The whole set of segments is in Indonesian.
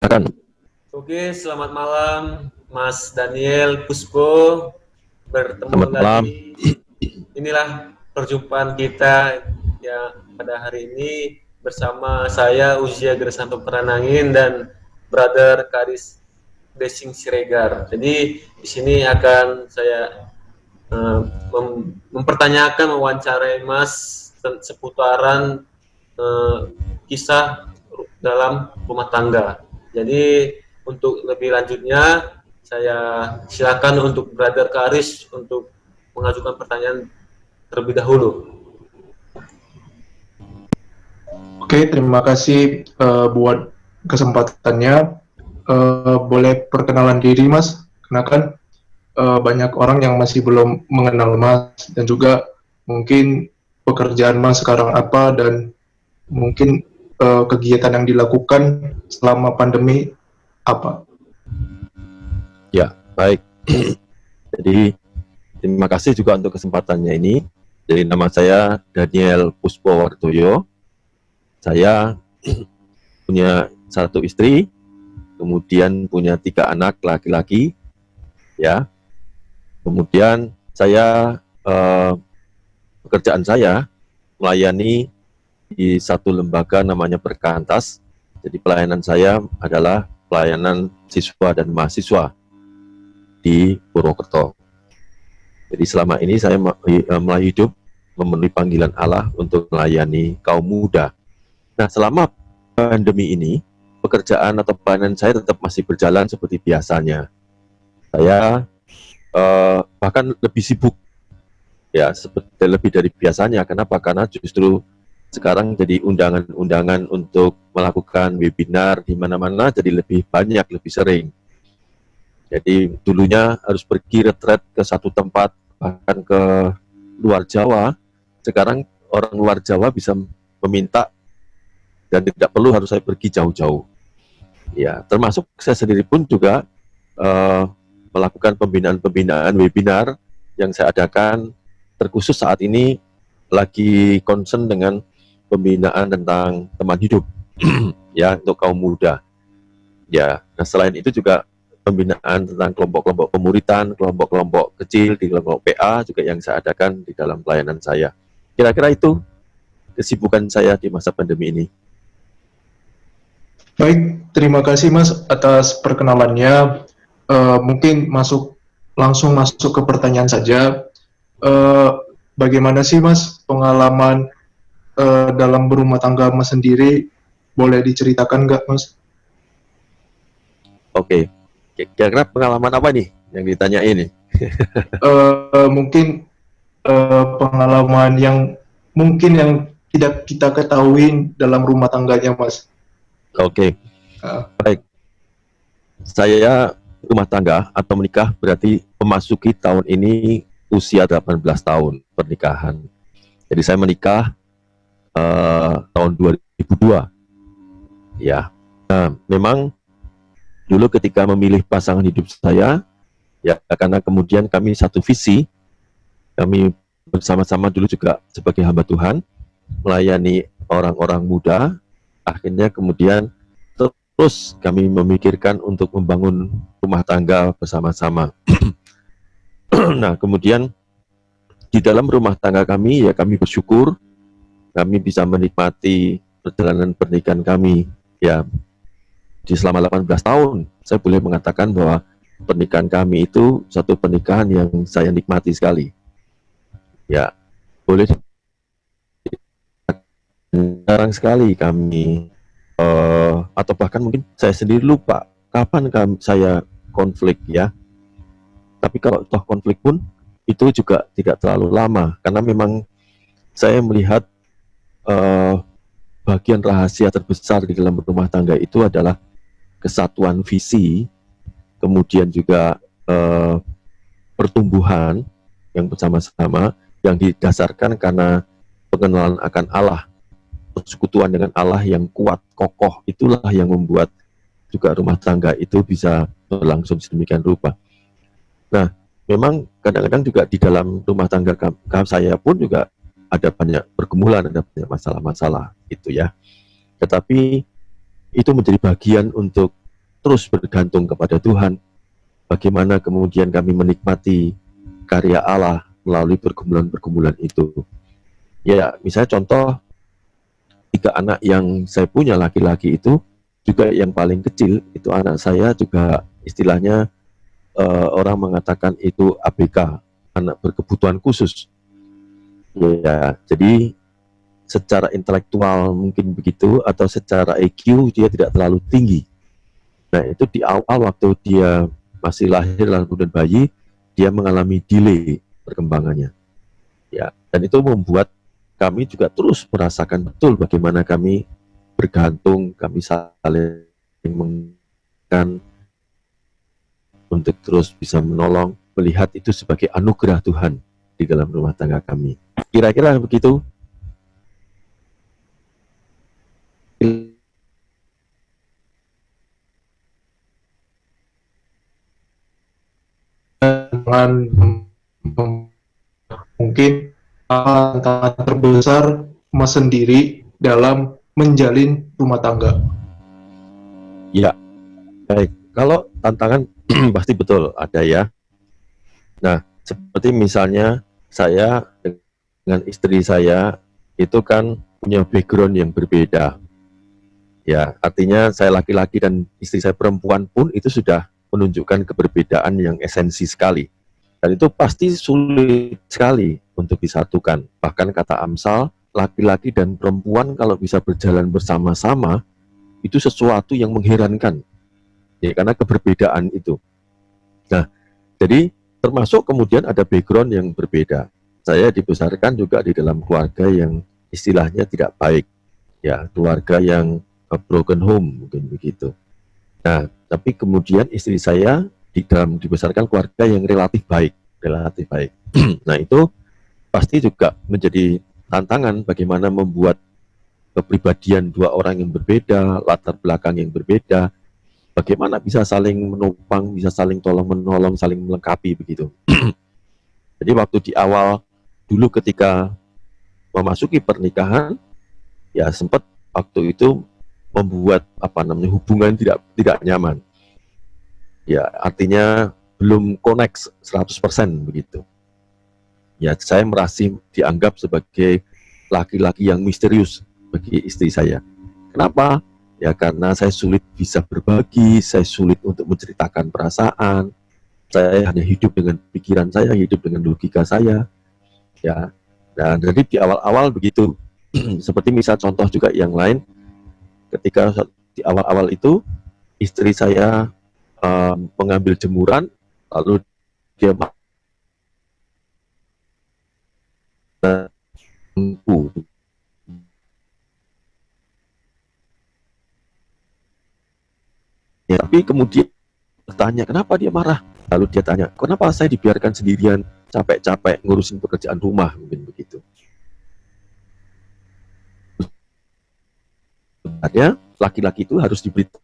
Silakan. Oke, selamat malam Mas Daniel Puspo. Bertemu Selamat malam. lagi. Inilah perjumpaan kita ya pada hari ini bersama saya Uzia Gersanto Pranangin dan Brother Karis Desing Siregar. Jadi di sini akan saya mempertanyakan, mewawancarai Mas seputaran kisah dalam rumah tangga. Jadi untuk lebih lanjutnya saya silakan untuk Brother Karis untuk mengajukan pertanyaan terlebih dahulu. Oke, terima kasih buat kesempatannya. Boleh perkenalan diri, Mas? Karena kan banyak orang yang masih belum mengenal Mas, dan juga mungkin pekerjaan Mas sekarang apa, dan mungkin kegiatan yang dilakukan selama pandemi apa? Ya, baik. Jadi, terima kasih juga untuk kesempatannya ini. Jadi, nama saya Daniel Puspo Wardoyo. Saya punya 1 istri, kemudian punya 3 anak laki-laki, ya. Kemudian saya pekerjaan saya melayani di satu lembaga namanya Perkantas. Jadi pelayanan saya adalah pelayanan siswa dan mahasiswa di Purwokerto. Jadi selama ini saya mulai hidup memenuhi panggilan Allah untuk melayani kaum muda. Nah, selama pandemi ini, pekerjaan atau pelayanan saya tetap masih berjalan seperti biasanya. Saya bahkan lebih sibuk, ya, seperti lebih dari biasanya. Kenapa? Karena justru sekarang jadi undangan-undangan untuk melakukan webinar di mana-mana jadi lebih banyak, lebih sering. Jadi dulunya harus pergi retret ke satu tempat, bahkan ke luar Jawa. Sekarang orang luar Jawa bisa meminta dan tidak perlu harus saya pergi jauh-jauh. Ya, termasuk saya sendiri pun juga melakukan pembinaan-pembinaan webinar yang saya adakan, terkhusus saat ini lagi concern dengan pembinaan tentang teman hidup ya, untuk kaum muda. Ya, nah selain itu juga pembinaan tentang kelompok-kelompok pemuritan, kelompok-kelompok kecil di kelompok PA juga yang saya adakan di dalam pelayanan saya. Kira-kira itu kesibukan saya di masa pandemi ini. Baik, terima kasih Mas atas perkenalannya. Mungkin langsung masuk ke pertanyaan saja. Bagaimana sih Mas pengalaman dalam berumah tangga Mas sendiri? Boleh diceritakan nggak Mas? Oke, kira-kira pengalaman apa nih yang ditanya ini? Mungkin pengalaman yang mungkin tidak kita ketahui dalam rumah tangganya Mas. Oke, baik. Saya rumah tangga atau menikah berarti memasuki tahun ini usia 18 tahun pernikahan. Jadi saya menikah tahun 2002. Ya, nah, memang dulu ketika memilih pasangan hidup saya, ya karena kemudian kami satu visi, kami bersama-sama dulu juga sebagai hamba Tuhan, melayani orang-orang muda, akhirnya kemudian terus kami memikirkan untuk membangun rumah tangga bersama-sama. Nah, kemudian di dalam rumah tangga kami, ya kami bersyukur, kami bisa menikmati perjalanan pernikahan kami, ya, di selama 18 tahun. Saya boleh mengatakan bahwa pernikahan kami itu satu pernikahan yang saya nikmati sekali. Ya, boleh jarang sekali kami atau bahkan mungkin saya sendiri lupa kapan saya konflik, ya. Tapi kalau toh konflik pun itu juga tidak terlalu lama, karena memang saya melihat bagian rahasia terbesar di dalam rumah tangga itu adalah kesatuan visi, kemudian juga pertumbuhan yang bersama-sama, yang didasarkan karena pengenalan akan Allah, persekutuan dengan Allah yang kuat, kokoh. Itulah yang membuat juga rumah tangga itu bisa berlangsung sedemikian rupa. Nah, memang kadang-kadang juga di dalam rumah tangga saya pun juga ada banyak pergumulan, ada banyak masalah-masalah gitu, ya. Tetapi itu menjadi bagian untuk terus bergantung kepada Tuhan, bagaimana kemudian kami menikmati karya Allah melalui pergumulan-pergumulan itu. Ya, misalnya contoh, 3 anak yang saya punya laki-laki itu, juga yang paling kecil, itu anak saya juga istilahnya orang mengatakan itu ABK, anak berkebutuhan khusus. Ya, jadi secara intelektual mungkin begitu, atau secara IQ dia tidak terlalu tinggi. Nah, itu di awal waktu dia masih lahir lalu kemudian bayi, dia mengalami delay perkembangannya. Ya, dan itu membuat kami juga terus merasakan betul bagaimana kami bergantung, kami saling mengingatkan untuk terus bisa menolong, melihat itu sebagai anugerah Tuhan di dalam rumah tangga kami. Kira-kira begitu. Dengan mungkin tantangan terbesar Mas sendiri dalam menjalin rumah tangga. Ya, baik. Kalau tantangan pasti betul ada ya. Nah, seperti misalnya saya dengan istri saya itu kan punya background yang berbeda. Ya, artinya saya laki-laki dan istri saya perempuan pun itu sudah menunjukkan keberbedaan yang esensi sekali. Dan itu pasti sulit sekali untuk disatukan. Bahkan kata Amsal, laki-laki dan perempuan kalau bisa berjalan bersama-sama, itu sesuatu yang mengherankan. Ya, karena keberbedaan itu. Nah, jadi termasuk kemudian ada background yang berbeda. Saya dibesarkan juga di dalam keluarga yang istilahnya tidak baik. Ya, keluarga yang broken home, mungkin begitu. Nah, tapi kemudian istri saya dibesarkan keluarga yang relatif baik. Nah, itu pasti juga menjadi tantangan bagaimana membuat kepribadian 2 orang yang berbeda, latar belakang yang berbeda, bagaimana bisa saling menopang, bisa saling tolong-menolong, saling melengkapi begitu. Jadi waktu di awal dulu ketika memasuki pernikahan, ya sempat waktu itu membuat hubungan tidak nyaman. Ya, artinya belum connect 100% begitu. Ya, saya merasa dianggap sebagai laki-laki yang misterius bagi istri saya. Kenapa? Ya, karena saya sulit bisa berbagi, saya sulit untuk menceritakan perasaan. Saya hanya hidup dengan pikiran saya, hidup dengan logika saya. Ya, dan jadi di awal-awal begitu. Seperti misal contoh juga yang lain, ketika di awal-awal itu istri saya mengambil jemuran, lalu dia ya, tapi kemudian bertanya kenapa dia marah, lalu dia tanya kenapa saya dibiarkan sendirian capek-capek ngurusin pekerjaan rumah, mungkin begitu. Sebenarnya laki-laki itu harus diberitahu,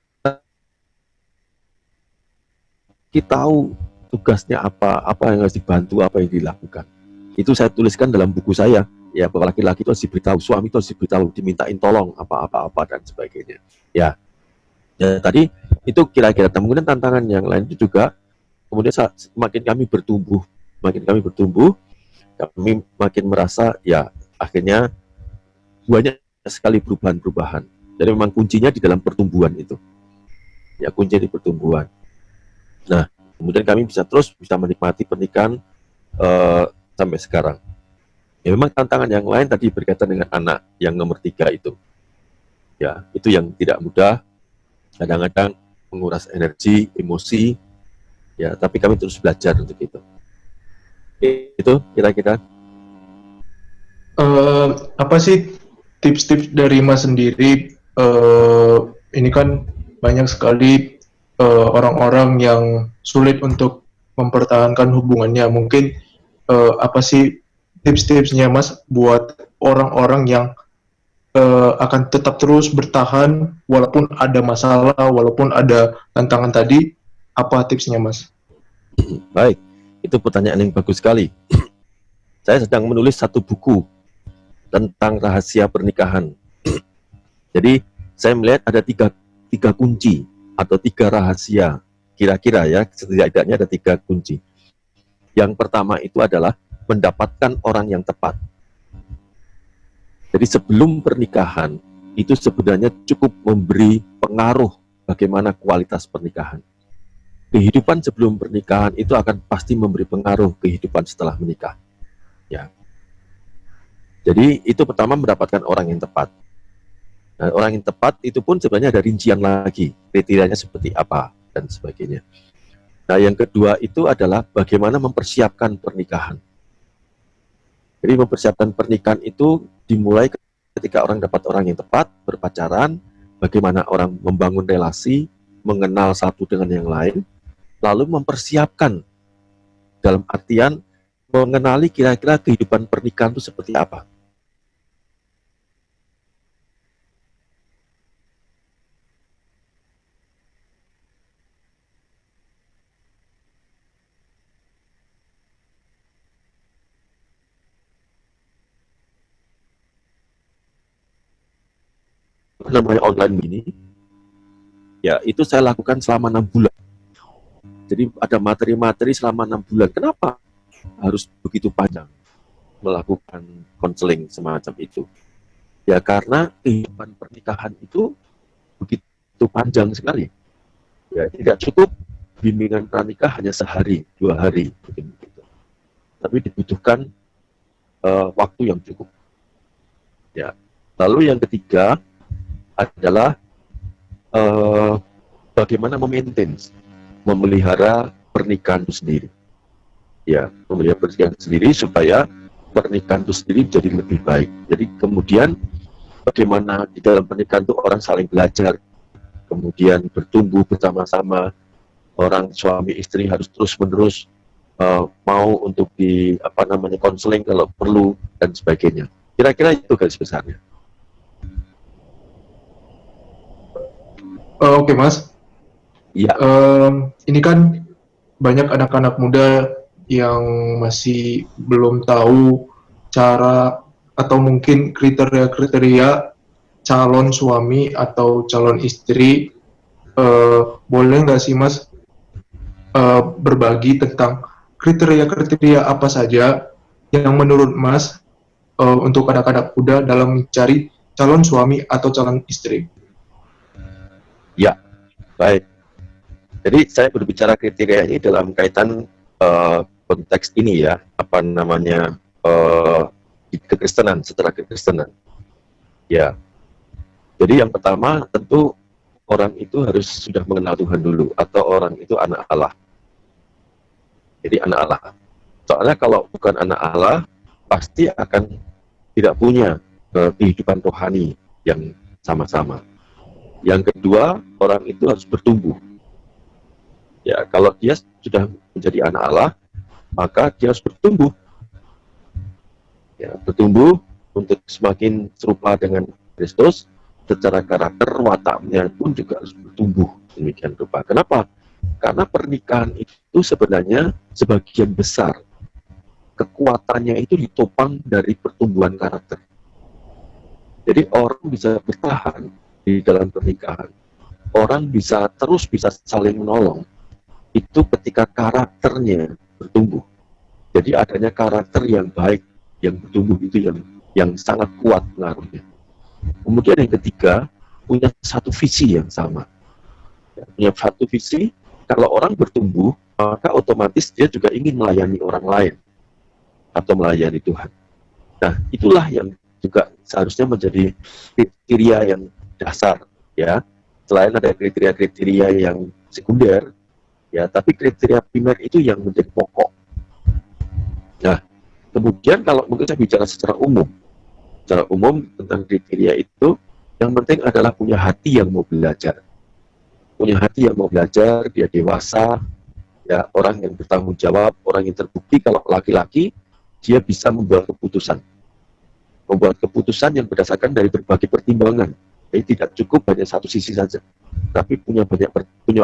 kita tahu tugasnya apa yang harus dibantu, apa yang dilakukan. Itu saya tuliskan dalam buku saya, ya, bahwa laki-laki itu harus diberitahu, suami itu harus diberitahu, dimintain tolong apa dan sebagainya. Ya, tadi itu kira-kira. Kemudian tantangan yang lain itu juga, kemudian makin kami bertumbuh, kami makin merasa ya akhirnya banyak sekali perubahan-perubahan. Jadi memang kuncinya di dalam pertumbuhan itu. Ya, kuncinya di pertumbuhan. Nah, kemudian kami bisa menikmati pernikahan sampai sekarang. Ya, memang tantangan yang lain tadi berkaitan dengan anak yang nomor 3 itu. Ya, itu yang tidak mudah. Kadang-kadang menguras energi, emosi. Ya, tapi kami terus belajar untuk itu. Itu kira-kira. Apa sih tips-tips dari Mas sendiri? Ini kan banyak sekali orang-orang yang sulit untuk mempertahankan hubungannya. Mungkin apa sih tips-tipsnya Mas buat orang-orang yang akan tetap terus bertahan walaupun ada masalah, walaupun ada tantangan tadi? Apa tipsnya Mas? Baik, itu pertanyaan yang bagus sekali. Saya sedang menulis satu buku tentang rahasia pernikahan. Jadi saya melihat ada tiga kunci atau 3 rahasia. Kira-kira ya, setidaknya ada 3 kunci. Yang pertama itu adalah mendapatkan orang yang tepat. Jadi sebelum pernikahan, itu sebenarnya cukup memberi pengaruh bagaimana kualitas pernikahan. Kehidupan sebelum pernikahan itu akan pasti memberi pengaruh kehidupan setelah menikah. Ya. Jadi itu pertama mendapatkan orang yang tepat. Nah, orang yang tepat itu pun sebenarnya ada rincian lagi, kriterianya seperti apa dan sebagainya. Nah, yang kedua itu adalah bagaimana mempersiapkan pernikahan. Jadi mempersiapkan pernikahan itu dimulai ketika orang dapat orang yang tepat, berpacaran, bagaimana orang membangun relasi, mengenal satu dengan yang lain, lalu mempersiapkan dalam artian mengenali kira-kira kehidupan pernikahan itu seperti apa. Namanya online ini, ya itu saya lakukan selama 6 bulan. Jadi ada materi-materi selama 6 bulan. Kenapa harus begitu panjang melakukan konseling semacam itu? Ya karena kehidupan pernikahan itu begitu panjang sekali. Ya tidak cukup bimbingan pranikah hanya sehari, 2 hari, begitu. Tapi dibutuhkan waktu yang cukup. Ya. Lalu yang ketiga adalah bagaimana memelihara pernikahan itu sendiri. Ya, memelihara pernikahan sendiri supaya pernikahan itu sendiri jadi lebih baik. Jadi kemudian bagaimana di dalam pernikahan itu orang saling belajar, kemudian bertumbuh bersama-sama. Orang suami istri harus terus-menerus mau untuk konseling kalau perlu dan sebagainya. Kira-kira itu garis besarnya. Oke, Mas. Iya. Ini kan banyak anak-anak muda yang masih belum tahu cara atau mungkin kriteria-kriteria calon suami atau calon istri. Boleh nggak sih, Mas, berbagi tentang kriteria-kriteria apa saja yang menurut Mas untuk anak-anak muda dalam mencari calon suami atau calon istri? Ya, baik. Jadi saya berbicara kriteria ini dalam kaitan konteks ini ya, di kekristenan, setelah kekristenan. Ya, jadi yang pertama tentu orang itu harus sudah mengenal Tuhan dulu, atau orang itu anak Allah. Jadi anak Allah. Soalnya kalau bukan anak Allah, pasti akan tidak punya kehidupan rohani yang sama-sama. Yang kedua, orang itu harus bertumbuh. Ya, kalau dia sudah menjadi anak Allah, maka dia harus bertumbuh. Ya, bertumbuh untuk semakin serupa dengan Kristus, secara karakter, wataknya pun juga harus bertumbuh demikian rupa. Kenapa? Karena pernikahan itu sebenarnya sebagian besar kekuatannya itu ditopang dari pertumbuhan karakter. Jadi orang bisa bertahan di dalam pernikahan, orang bisa saling menolong itu ketika karakternya bertumbuh. Jadi adanya karakter yang baik yang bertumbuh itu yang sangat kuat pengaruhnya. Kemudian yang ketiga, punya satu visi yang sama. Punya satu visi, kalau orang bertumbuh, maka otomatis dia juga ingin melayani orang lain atau melayani Tuhan. Nah, itulah yang juga seharusnya menjadi kriteria yang dasar, ya. Selain ada kriteria-kriteria yang sekunder, ya, tapi kriteria primer itu yang menjadi pokok. Nah, kemudian kalau mungkin saya bicara secara umum tentang kriteria itu, yang penting adalah punya hati yang mau belajar. Punya hati yang mau belajar, dia dewasa, ya, orang yang bertanggung jawab, orang yang terbukti kalau laki-laki, dia bisa membuat keputusan. Membuat keputusan yang berdasarkan dari berbagai pertimbangan. Jadi tidak cukup hanya satu sisi saja, tapi punya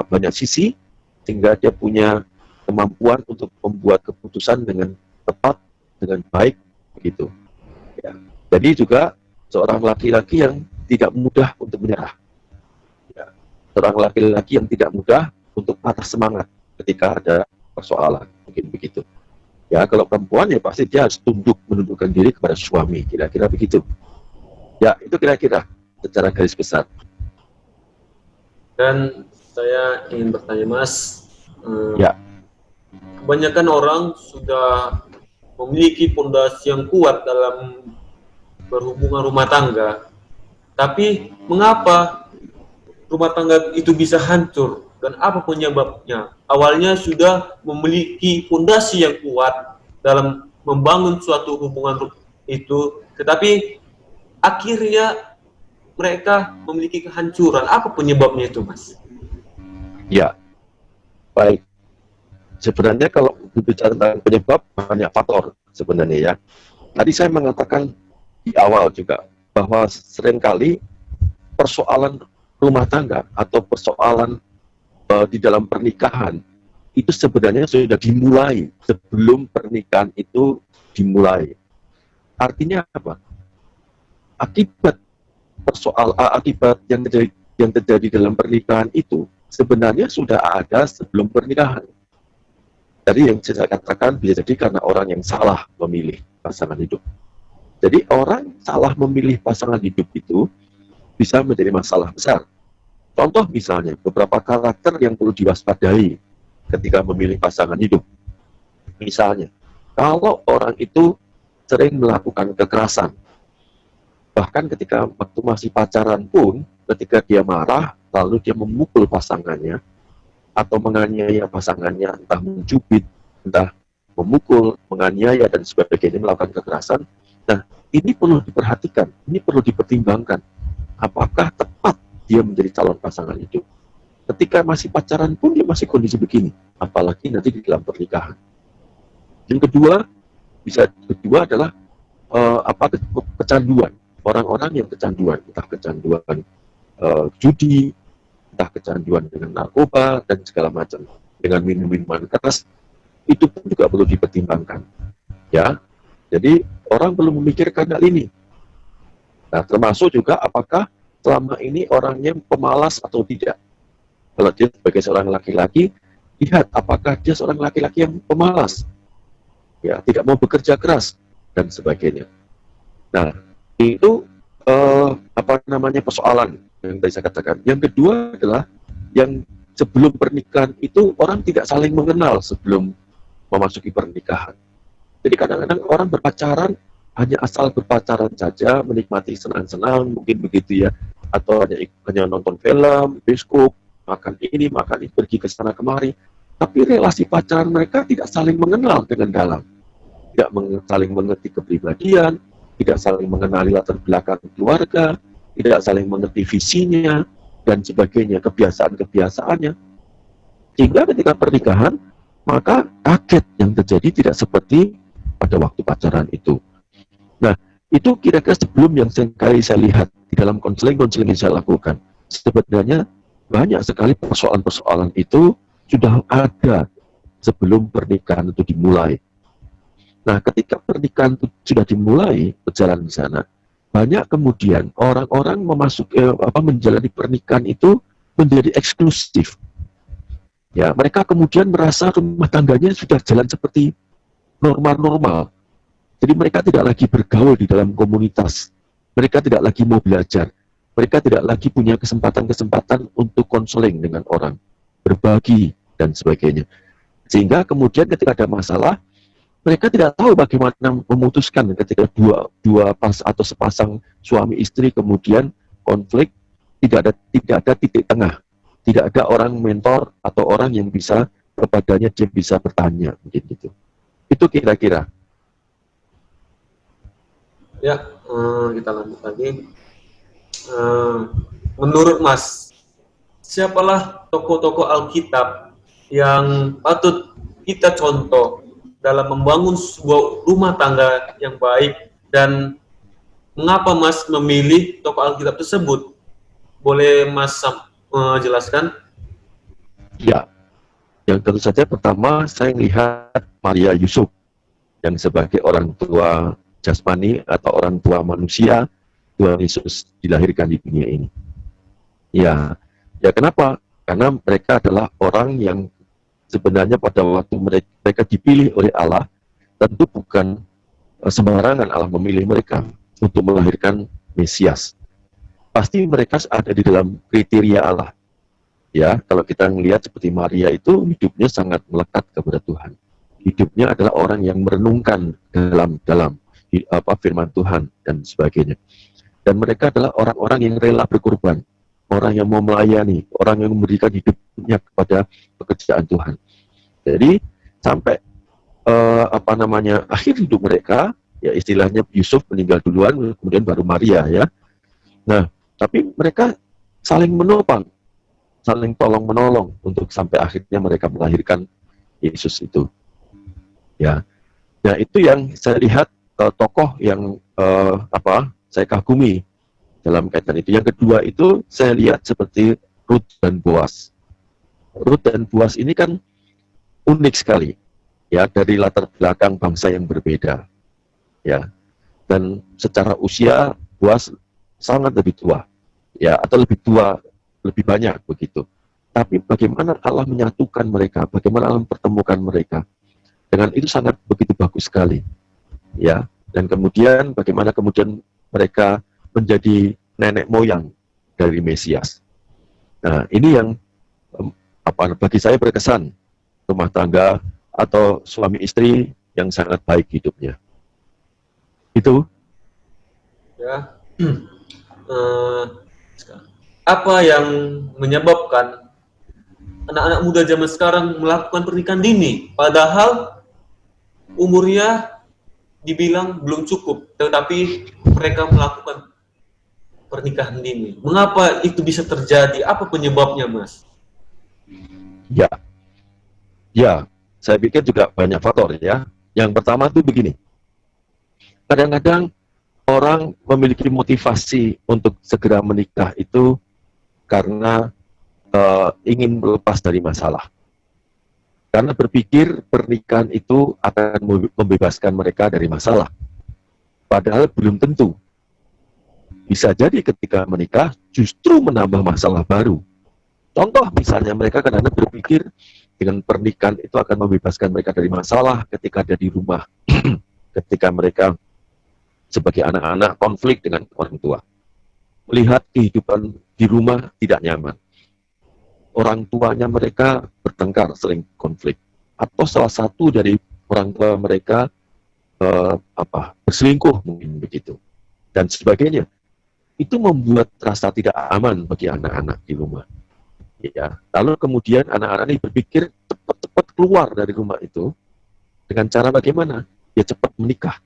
banyak sisi, sehingga dia punya kemampuan untuk membuat keputusan dengan tepat, dengan baik, begitu. Ya. Jadi juga seorang laki-laki yang tidak mudah untuk menyerah. Ya. seorang laki-laki yang tidak mudah untuk patah semangat ketika ada persoalan, mungkin begitu. Ya, kalau perempuan ya pasti dia harus tunduk menundukkan diri kepada suami, kira-kira begitu. Ya, itu kira-kira secara garis besar. Dan saya ingin bertanya Mas, Ya. kebanyakan orang sudah memiliki fondasi yang kuat dalam berhubungan rumah tangga, tapi mengapa rumah tangga itu bisa hancur? Dan apa penyebabnya? Awalnya sudah memiliki fondasi yang kuat dalam membangun suatu hubungan itu, tetapi akhirnya mereka memiliki kehancuran. Apa penyebabnya itu, Mas? Ya, baik. Sebenarnya kalau berbicara tentang penyebab, banyak faktor sebenarnya ya. Tadi saya mengatakan di awal juga, bahwa seringkali persoalan rumah tangga atau persoalan di dalam pernikahan itu sebenarnya sudah dimulai sebelum pernikahan itu dimulai. Artinya apa? Akibat akibat yang terjadi dalam pernikahan itu sebenarnya sudah ada sebelum pernikahan. Jadi yang saya katakan bisa jadi karena orang yang salah memilih pasangan hidup. Jadi orang salah memilih pasangan hidup itu bisa menjadi masalah besar. Contoh misalnya, beberapa karakter yang perlu diwaspadai ketika memilih pasangan hidup. Misalnya, kalau orang itu sering melakukan kekerasan, bahkan ketika waktu masih pacaran pun, ketika dia marah, lalu dia memukul pasangannya, atau menganiaya pasangannya, entah mencubit, entah memukul, menganiaya, dan sebagainya, melakukan kekerasan. Nah, ini perlu diperhatikan, ini perlu dipertimbangkan. Apakah tepat dia menjadi calon pasangan hidup? Ketika masih pacaran pun dia masih kondisi begini, apalagi nanti di dalam pernikahan. Yang kedua adalah kecanduan. Orang-orang yang kecanduan, entah kecanduan judi, entah kecanduan dengan narkoba dan segala macam, dengan minuman keras, itu pun juga perlu dipertimbangkan. Ya, jadi orang perlu memikirkan hal ini. Nah, termasuk juga apakah selama ini orangnya pemalas atau tidak. Kalau dia sebagai seorang laki-laki, lihat apakah dia seorang laki-laki yang pemalas, ya, tidak mau bekerja keras dan sebagainya. Nah, itu persoalan yang tadi saya katakan. Yang kedua adalah yang sebelum pernikahan itu orang tidak saling mengenal sebelum memasuki pernikahan. Jadi kadang-kadang orang berpacaran hanya asal berpacaran saja, menikmati senang-senang, mungkin begitu ya, atau hanya nonton film, bioskop, makan ini, pergi ke sana kemari. Tapi relasi pacaran mereka tidak saling mengenal dengan dalam, tidak saling mengerti kepribadian, tidak saling mengenali latar belakang keluarga, tidak saling mengerti visinya, dan sebagainya, kebiasaan-kebiasaannya. Sehingga ketika pernikahan, maka kaget yang terjadi tidak seperti pada waktu pacaran itu. Nah, itu kira-kira sebelum yang seringkali saya lihat di dalam konseling-konseling yang saya lakukan. Sebenarnya banyak sekali persoalan-persoalan itu sudah ada sebelum pernikahan itu dimulai. Nah, ketika pernikahan itu sudah dimulai berjalan di sana, banyak kemudian orang-orang menjalani pernikahan itu menjadi eksklusif. Ya, mereka kemudian merasa rumah tangganya sudah jalan seperti normal-normal. Jadi mereka tidak lagi bergaul di dalam komunitas. Mereka tidak lagi mau belajar. Mereka tidak lagi punya kesempatan-kesempatan untuk konseling dengan orang, berbagi, dan sebagainya. Sehingga kemudian ketika ada masalah, mereka tidak tahu bagaimana memutuskan ketika dua sepasang suami istri kemudian konflik, tidak ada titik tengah. Tidak ada orang mentor atau orang yang bisa kepadanya dia bisa bertanya, gitu. Itu kira-kira. Ya, kita lanjut lagi. Menurut Mas, siapalah tokoh-tokoh Alkitab yang patut kita contoh dalam membangun sebuah rumah tangga yang baik, dan mengapa Mas memilih tokoh Alkitab tersebut? Boleh Mas jelaskan? Ya, yang tentu saja pertama saya melihat Maria Yusuf yang sebagai orang tua jasmani atau orang tua manusia Tuhan Yesus dilahirkan di dunia ini. Ya, Ya kenapa? Karena mereka adalah orang yang sebenarnya pada waktu mereka dipilih oleh Allah, tentu bukan sembarangan Allah memilih mereka untuk melahirkan Mesias. Pasti mereka ada di dalam kriteria Allah. Ya, kalau kita melihat seperti Maria itu hidupnya sangat melekat kepada Tuhan. Hidupnya adalah orang yang merenungkan dalam firman Tuhan dan sebagainya. Dan mereka adalah orang-orang yang rela berkorban, orang yang mau melayani, orang yang memberikan hidupnya kepada pekerjaan Tuhan. Jadi sampai akhir hidup mereka, ya istilahnya Yusuf meninggal duluan, kemudian baru Maria ya. Nah, tapi mereka saling menopang, saling tolong-menolong untuk sampai akhirnya mereka melahirkan Yesus itu. Ya, nah itu yang saya lihat tokoh yang saya kagumi dalam kaitan itu. Yang kedua itu saya lihat seperti Ruth dan Boaz. Ruth dan Boaz ini kan unik sekali, ya, dari latar belakang bangsa yang berbeda, ya. Dan secara usia Boaz sangat lebih tua, ya, atau lebih tua, lebih banyak begitu. Tapi bagaimana Allah menyatukan mereka, bagaimana Allah mempertemukan mereka, dengan itu sangat begitu bagus sekali, ya. Dan kemudian bagaimana kemudian mereka menjadi nenek moyang dari Mesias. Nah, ini yang bagi saya berkesan, rumah tangga atau suami istri yang sangat baik hidupnya. Itu. Ya. Apa yang menyebabkan anak-anak muda zaman sekarang melakukan pernikahan dini, padahal umurnya dibilang belum cukup, tetapi mereka melakukan pernikahan dini? Mengapa itu bisa terjadi? Apa penyebabnya, Mas? Ya, saya pikir juga banyak faktor ya. Yang pertama tuh begini, kadang-kadang orang memiliki motivasi untuk segera menikah itu karena ingin melepas dari masalah. Karena berpikir pernikahan itu akan membebaskan mereka dari masalah. Padahal belum tentu. Bisa jadi ketika menikah justru menambah masalah baru. Contoh misalnya mereka kadang-kadang berpikir dengan pernikahan itu akan membebaskan mereka dari masalah ketika ada di rumah. Ketika mereka sebagai anak-anak konflik dengan orang tua. Melihat kehidupan di rumah tidak nyaman. Orang tuanya mereka bertengkar, sering konflik. Atau salah satu dari orang tua mereka berselingkuh mungkin begitu. Dan sebagainya. Itu membuat rasa tidak aman bagi anak-anak di rumah. Ya. Lalu kemudian anak-anak ini berpikir cepat-cepat keluar dari rumah itu dengan cara bagaimana? Ya cepat menikah.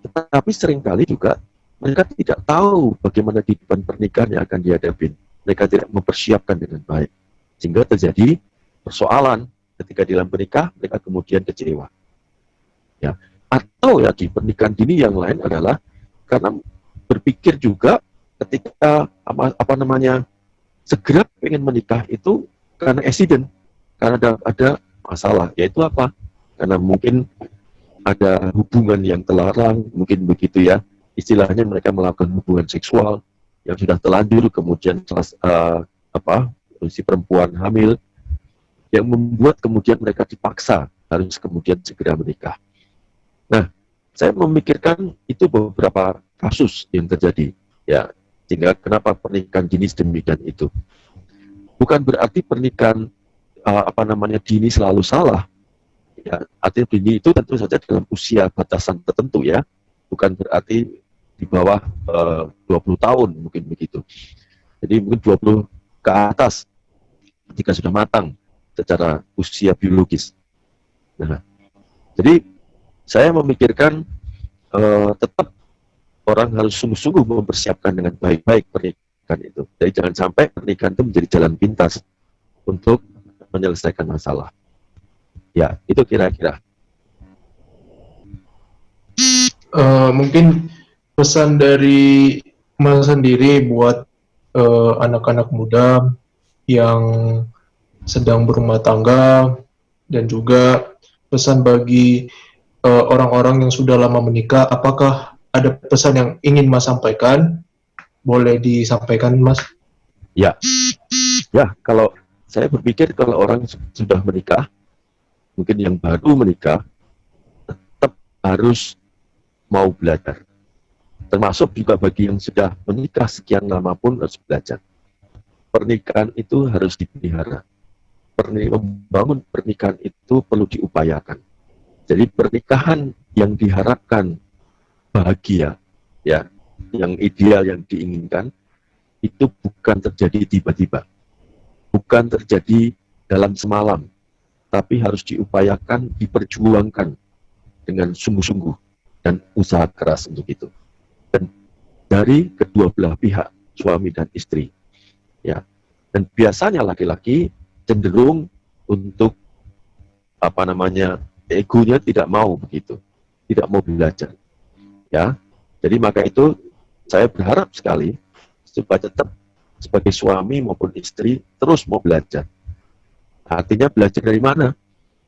Tetapi seringkali juga mereka tidak tahu bagaimana kehidupan pernikahan yang akan dihadapi. Mereka tidak mempersiapkan dengan baik. Sehingga terjadi persoalan ketika dalam menikah, mereka kemudian kecewa. Ya. Atau lagi pernikahan dini yang lain adalah karena berpikir juga ketika segera pengen menikah itu karena accident, karena ada masalah, yaitu apa? Karena mungkin ada hubungan yang terlarang, mungkin begitu ya. Istilahnya mereka melakukan hubungan seksual yang sudah terlanjur, kemudian si perempuan hamil, yang membuat kemudian mereka dipaksa harus kemudian segera menikah. Nah, saya memikirkan itu beberapa kasus yang terjadi, ya, sehingga kenapa pernikahan dini demikian itu. Bukan berarti pernikahan dini selalu salah. Ya, artinya dini itu tentu saja dalam usia batasan tertentu ya, bukan berarti di bawah 20 tahun mungkin begitu. Jadi mungkin 20 ke atas ketika sudah matang secara usia biologis. Nah, jadi saya memikirkan tetap orang harus sungguh-sungguh mempersiapkan dengan baik-baik pernikahan itu. Jadi jangan sampai pernikahan itu menjadi jalan pintas untuk menyelesaikan masalah. Ya, itu kira-kira. Mungkin pesan dari Mas sendiri buat anak-anak muda yang sedang berumah tangga, dan juga pesan bagi orang-orang yang sudah lama menikah. Apakah ada pesan yang ingin Mas sampaikan? Boleh disampaikan, Mas? Ya, Ya, kalau saya berpikir kalau orang sudah menikah, mungkin yang baru menikah, tetap harus mau belajar. Termasuk juga bagi yang sudah menikah sekian lama pun harus belajar. Pernikahan itu harus dipelihara. Membangun pernikahan itu perlu diupayakan. Jadi pernikahan yang diharapkan bahagia, ya, yang ideal, yang diinginkan, itu bukan terjadi tiba-tiba. Bukan terjadi dalam semalam, tapi harus diupayakan, diperjuangkan dengan sungguh-sungguh dan usaha keras untuk itu. Dan dari kedua belah pihak, suami dan istri, ya. Dan biasanya laki-laki cenderung untuk egonya tidak mau begitu, tidak mau belajar, ya. Jadi maka itu saya berharap sekali supaya tetap sebagai suami maupun istri terus mau belajar. Artinya belajar dari mana?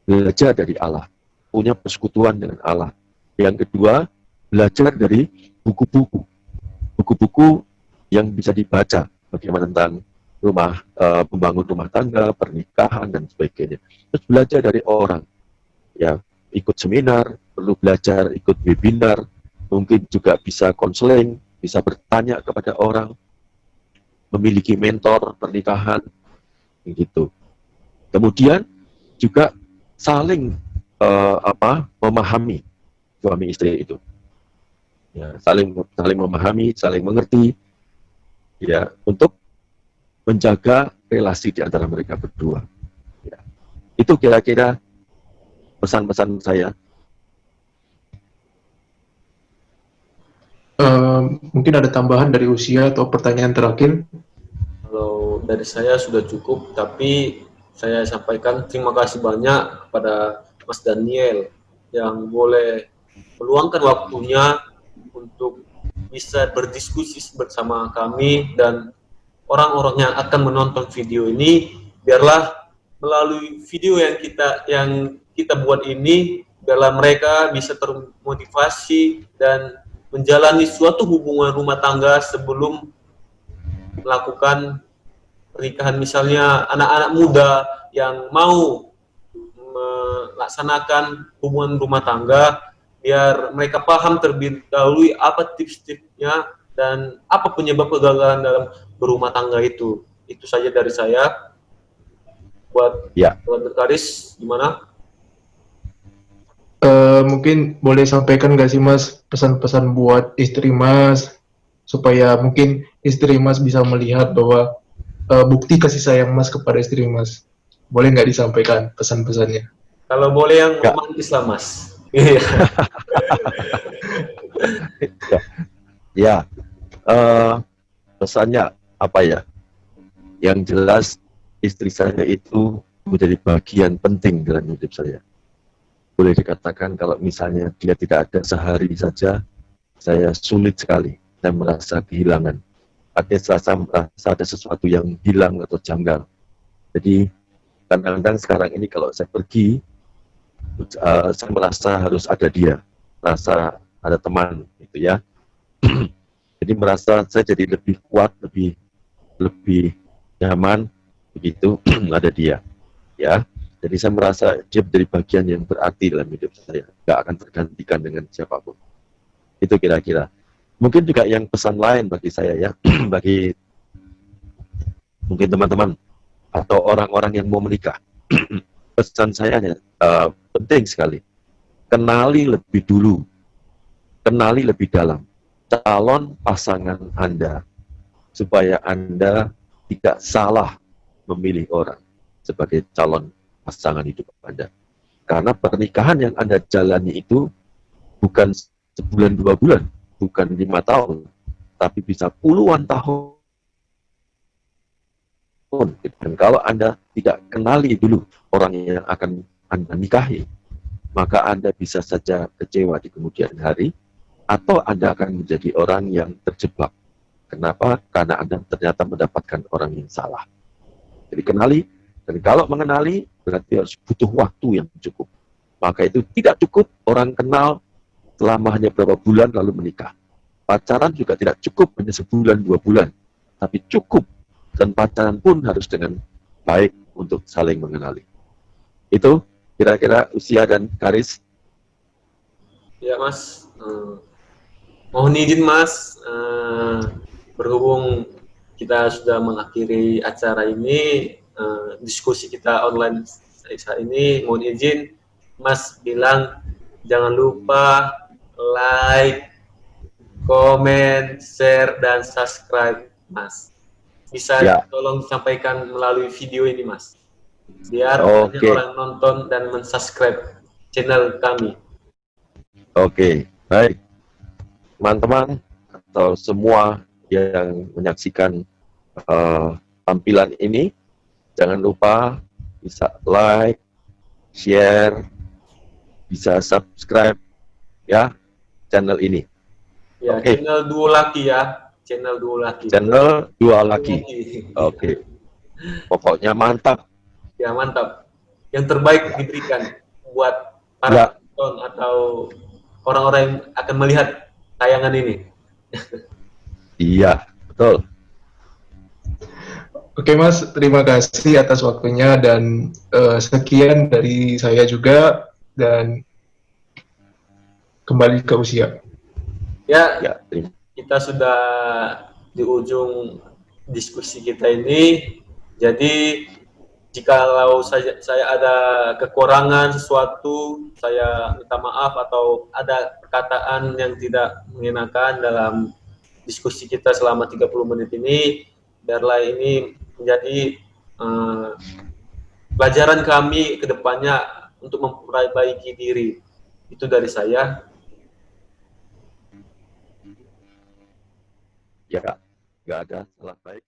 Belajar dari Allah, punya persekutuan dengan Allah. Yang kedua, belajar dari buku-buku. Buku-buku yang bisa dibaca, bagaimana tentang membangun rumah tangga, pernikahan, dan sebagainya. Terus belajar dari orang. Ya, ikut seminar, perlu belajar, ikut webinar, mungkin juga bisa konseling, bisa bertanya kepada orang, memiliki mentor pernikahan, gitu. Kemudian juga saling memahami suami istri itu, ya, saling memahami, saling mengerti, ya, untuk menjaga relasi di antara mereka berdua. Ya. Itu kira-kira pesan-pesan saya. Mungkin ada tambahan dari Usia atau pertanyaan terakhir? Kalau dari saya sudah cukup, tapi saya sampaikan terima kasih banyak kepada Mas Daniel yang boleh meluangkan waktunya untuk bisa berdiskusi bersama kami dan orang-orang yang akan menonton video ini. Biarlah melalui video yang kita buat ini, biarlah mereka bisa termotivasi dan menjalani suatu hubungan rumah tangga sebelum melakukan pernikahan. Misalnya anak-anak muda yang mau melaksanakan hubungan rumah tangga, biar mereka paham terlebih dahulu apa tips-tipsnya dan apa penyebab kegagalan dalam berumah tangga itu. Itu saja dari saya. Buat Karis, gimana? Mungkin boleh sampaikan nggak sih Mas pesan-pesan buat istri Mas supaya mungkin istri Mas bisa melihat bahwa bukti kasih sayang Mas kepada istri Mas. Boleh nggak disampaikan pesan-pesannya? Kalau boleh yang romantis lah Mas. Iya. Ya, pesannya apa ya? Yang jelas istri saya itu menjadi bagian penting dalam hidup saya. Boleh dikatakan kalau misalnya dia tidak ada sehari saja, saya sulit sekali. Saya merasa kehilangan. Artinya saya merasa ada sesuatu yang hilang atau janggal. Jadi kadang-kadang sekarang ini kalau saya pergi, saya merasa harus ada dia, merasa ada teman, gitu ya. Jadi merasa saya jadi lebih kuat, lebih nyaman, begitu ada dia, ya. Jadi saya merasa dia menjadi bagian yang berarti dalam hidup saya, nggak akan tergantikan dengan siapapun. Itu kira-kira. Mungkin juga yang pesan lain bagi saya ya, bagi mungkin teman-teman atau orang-orang yang mau menikah. Pesan saya penting sekali. Kenali lebih dulu, kenali lebih dalam calon pasangan Anda, supaya Anda tidak salah memilih orang sebagai calon pasangan hidup Anda. Karena pernikahan yang Anda jalani itu bukan sebulan 2 bulan, bukan 5 tahun, tapi bisa puluhan tahun. Dan kalau Anda tidak kenali dulu orang yang akan Anda nikahi, maka Anda bisa saja kecewa di kemudian hari, atau Anda akan menjadi orang yang terjebak. Kenapa? Karena Anda ternyata mendapatkan orang yang salah. Jadi kenali, dan kalau mengenali berarti harus butuh waktu yang cukup. Maka itu tidak cukup orang kenal selama hanya beberapa bulan lalu menikah. Pacaran juga tidak cukup hanya sebulan 2 bulan, tapi cukup dan pacaran pun harus dengan baik untuk saling mengenali. Itu kira-kira Usia dan Karis. Ya Mas, mohon izin Mas, berhubung kita sudah mengakhiri acara ini, diskusi kita online saat ini, mohon izin Mas bilang jangan lupa like, komen, share, dan subscribe Mas. Bisa Ya. tolong disampaikan melalui video ini Mas, biar Oke. banyak orang nonton dan mensubscribe channel kami. Oke, baik. Teman-teman atau semua yang menyaksikan tampilan ini, jangan lupa bisa like, share, bisa subscribe ya channel ini. Ya, Oke. channel Duo Laki ya, channel Duo Laki. Channel Dua Laki. Oke. Pokoknya mantap. Ya, mantap. Yang terbaik diberikan buat Ya. para penonton atau orang-orang yang akan melihat tayangan ini. Iya, betul. Oke Mas, terima kasih atas waktunya dan sekian dari saya juga dan kembali ke Usia. Ya, Ya, terima. kita sudah di ujung diskusi kita ini. Jadi jikalau saya ada kekurangan sesuatu, saya minta maaf atau ada perkataan yang tidak mengenakan dalam diskusi kita selama 30 menit ini, biarlah ini menjadi pelajaran kami ke depannya untuk memperbaiki diri. Itu dari saya. Ya, nggak ada salah baik.